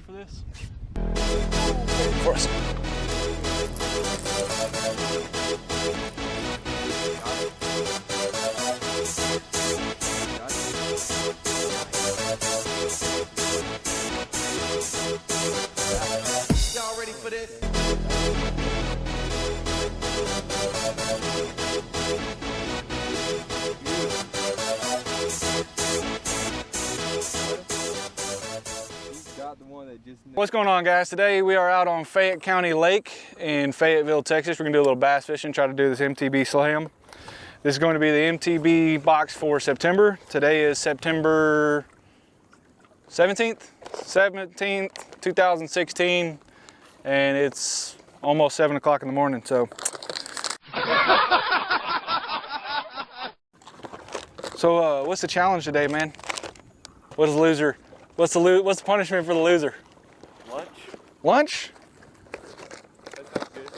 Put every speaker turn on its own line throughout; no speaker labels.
ready for this? Of course.
Y'all ready for this?
What's going on, guys? Today we are out on Fayette County Lake in Fayetteville, Texas. We're gonna do a little bass fishing, try to do this MTB slam. This is going to be the MTB box for September. Today is September 17th, 2016, and it's almost 7 o'clock in the morning, so. So what's the challenge today, man? What's the loser? What's the punishment for the loser?
Lunch.
Lunch?
That sounds good.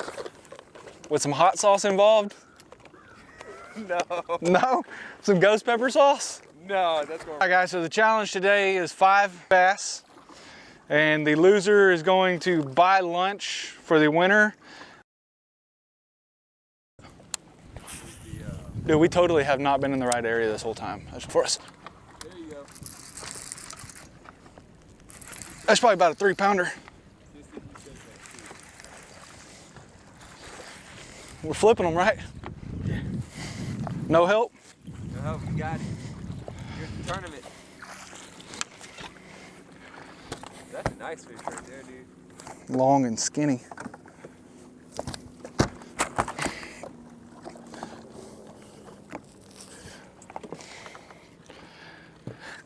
With some hot sauce involved?
No.
No? Some ghost pepper sauce?
No, that's going.
All right, guys, so the challenge today is 5 bass, and the loser is going to buy lunch for the winner. Dude, we totally have not been in the right area this whole time. That's for us.
There you go.
That's probably about a 3-pounder. We're flipping them, right?
Yeah.
No help?
No help, you got it. Here's the tournament. That's a nice fish right there, dude.
Long and skinny.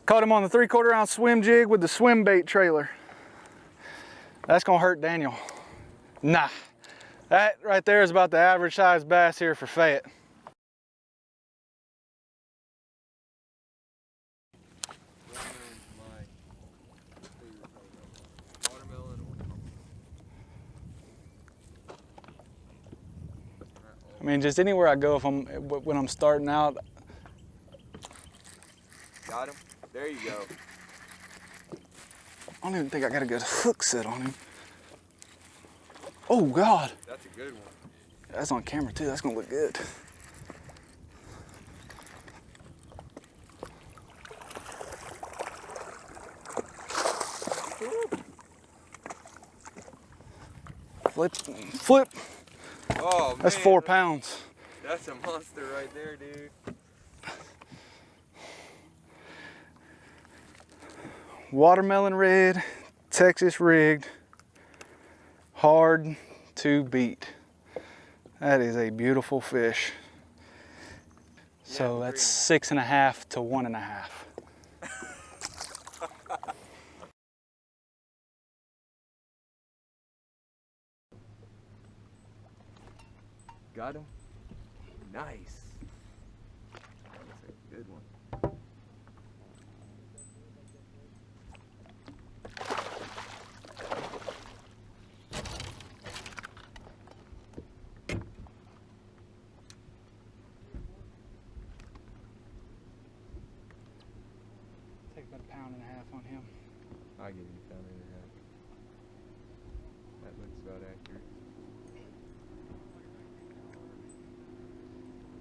Caught him on the 3/4 ounce swim jig with the swim bait trailer. That's gonna hurt Daniel. Nah, that right there is about the average size bass here for Fayette. I mean, just anywhere I go, when I'm starting out.
Got him. There you go.
I don't even think I got a good hook set on him. Oh God.
That's a good one.
That's on camera too, that's gonna look good. Flip, flip.
Oh, man.
That's 4 pounds.
That's a monster right there, dude.
Watermelon red, Texas rigged, hard to beat. That is a beautiful fish. So that's 6.5 to 1.5.
Got him. Nice. That's a good one.
Take about 1.5 pounds on him.
I'll give you 1.5 pounds. That looks about accurate.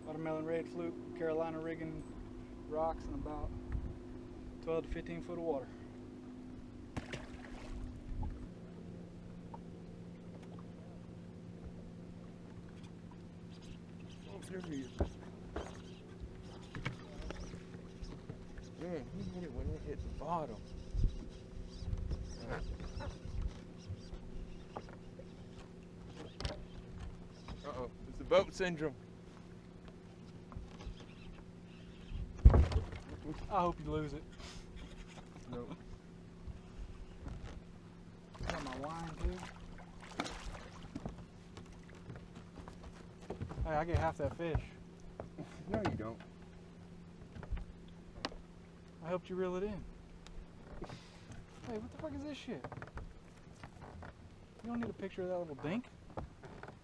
Watermelon red fluke, Carolina rigging rocks, and about 12 to 15 foot of water.
Oh, there he is. Man, he hit it when it hit the bottom. Uh-oh, it's the boat syndrome.
I hope you lose it.
Nope.
Got my line too. Hey, I get half that fish.
No, you don't.
I helped you reel it in. Hey, what the fuck is this shit? You don't need a picture of that little dink?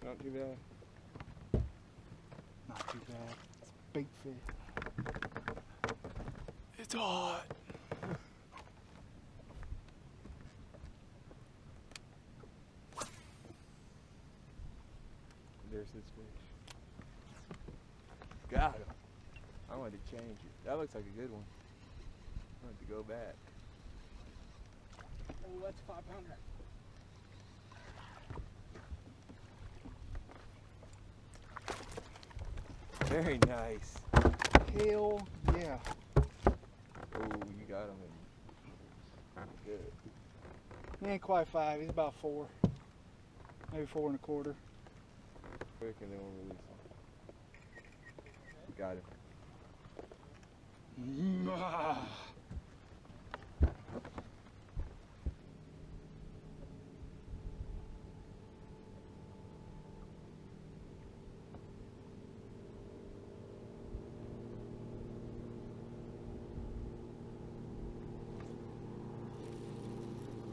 Not too bad.
Not too bad. It's bait fish. It's hot.
There's this fish. Got him. I wanted to change it. That looks like a good one. I wanted to go back.
Oh, that's a 5-pounder.
Very nice.
Hell yeah.
Oh, you got him. Good.
He ain't quite 5, he's about 4. Maybe 4 1/4.
Quick and then we'll release him. Got him.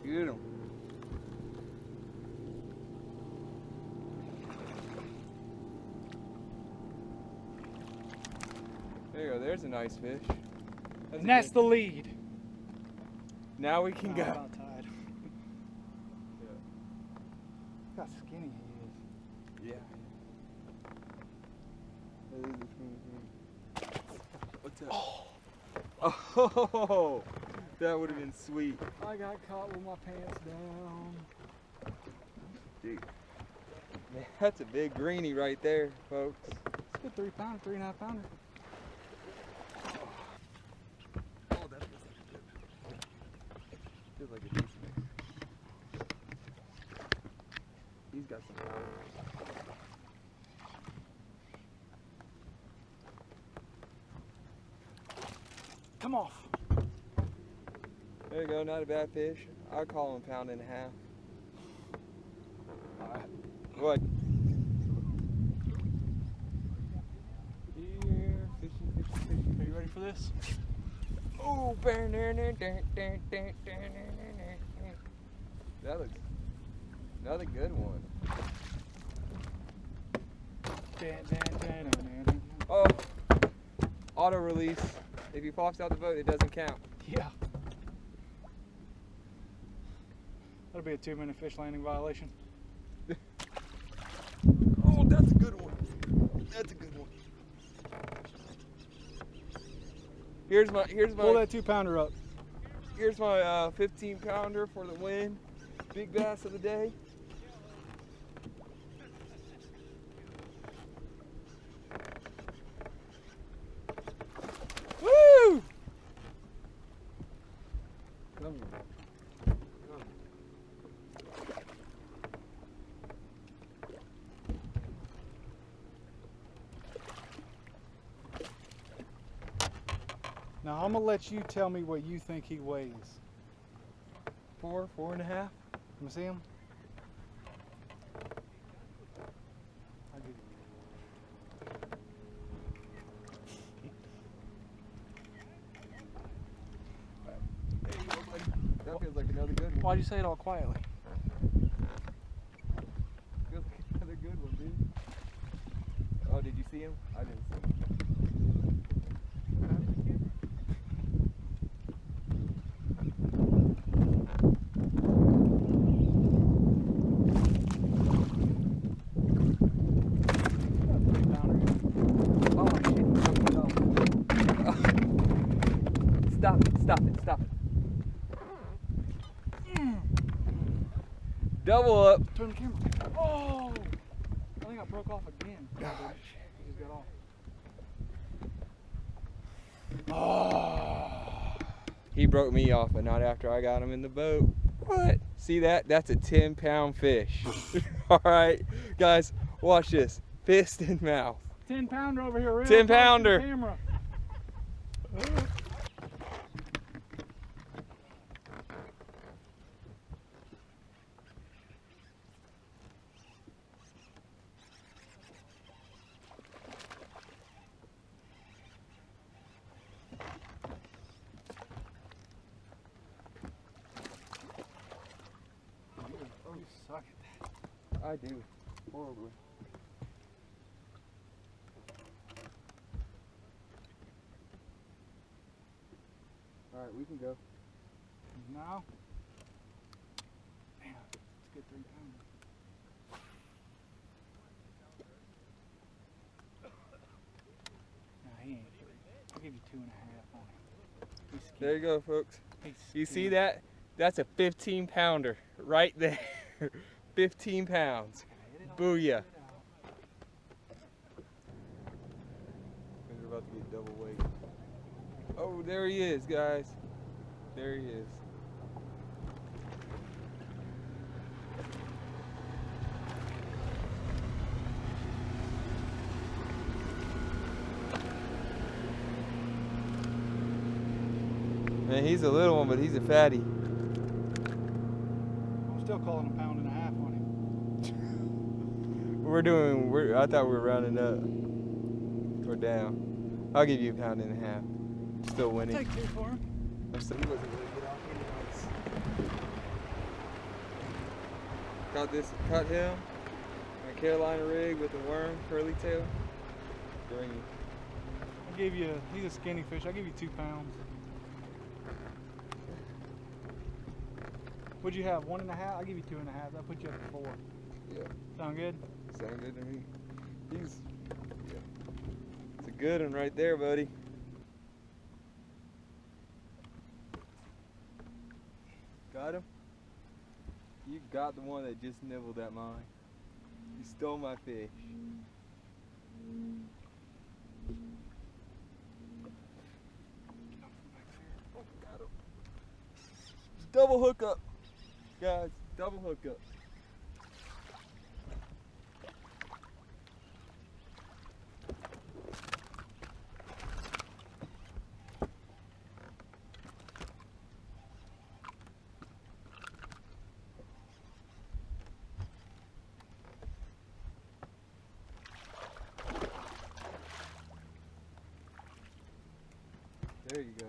Get him. There you go. There's a nice fish.
And that's the lead.
Now we can
Oh,
go.
I'm about tired. Look how skinny he is.
Yeah. What's up? Oh, that would have been sweet.
I got caught with my pants down.
Dude. Man, that's a big greenie right there, folks.
It's a good 3-pounder, 3.5-pounder.
Oh, that feels like a decent mix. He's got some power.
Come off.
There you go, not a bad fish. I'll call him 1.5 pounds.
Alright.
What? Here, fishing.
Are you ready for this?
Oh, that looks another good one. Oh, auto release. If he pops out the boat, it doesn't count.
Yeah. That'll be a 2-minute fish landing violation.
Oh, that's a good one. That's a good one. Here's my
Pull that 2-pounder up.
Here's my 15-pounder for the win. Big bass of the day. Woo! Come here.
Now I'm gonna let you tell me what you think he weighs.
4.5.
Let me see him. I'll give you.
There you go, buddy. That feels like another good one.
Why'd you say it all quietly?
Feels like another good one, dude. Oh, did you see him? I didn't see him. Stop it. Double up.
Turn the camera. Oh! I think I broke off again.
Gosh.
He just got off. Oh!
He broke me off, but not after I got him in the boat. What? See that? That's a 10-pound fish. All right, guys, watch this. Fist in mouth.
10-pounder over here.
10-pounder.
Camera. You suck at that.
I do. Horribly. All right, we can go.
Now, man, it's a good 3-pounder. 2.5 on him.
There you go, folks.
He's
You see
skinny.
that? That's a 15 pounder right there. 15 pounds. Booyah. We're about to get double weight. Oh, there he is, guys. There he is. Man, he's a little one, but he's a fatty.
I'm still calling a 1.5 pounds on him.
I thought we were rounding up. Or down. I'll give you a 1.5 pounds. Still winning.
Take 2 for him.
I'm still, he wasn't really good off anyways. Caught him. A Carolina rig with a worm, curly tail. Green.
I'll give you, he's a skinny fish. I'll give you 2 pounds. What'd you have, 1.5? I'll give you 2.5. That'll put you up to 4.
Yeah.
Sound good?
Sound good to me. It's a good one right there, buddy. Got him? You got the one that just nibbled at mine. You stole my fish. Oh, got him. Double hookup, guys. Double hookup. There you go.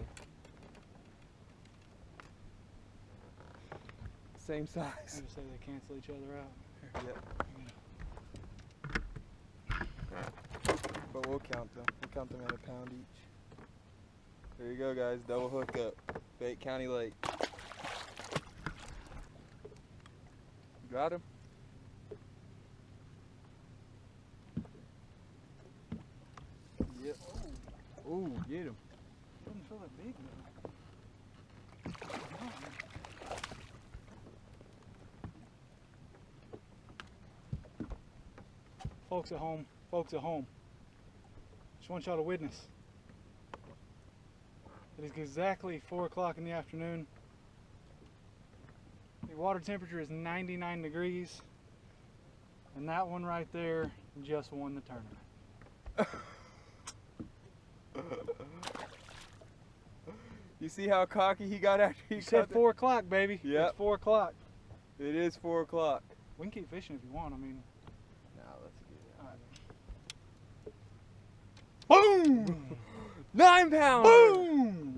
Same size.
I just say they cancel each other out. Here.
Yep. But we'll count them. We'll count them at a pound each. There you go, guys. Double hookup. Fayette County Lake. Got him? Yep. Ooh, get him.
Doesn't feel that big though. Folks at home, just want y'all to witness. It is exactly 4 o'clock in the afternoon. The water temperature is 99 degrees, and that one right there just won the tournament.
You see how cocky he got after he
You said
caught
4 o'clock, baby.
Yep.
It's 4 o'clock.
It is 4 o'clock.
We can keep fishing if you want. I mean,
Now let's get it.
all right. Boom!
9 pounds!
Boom!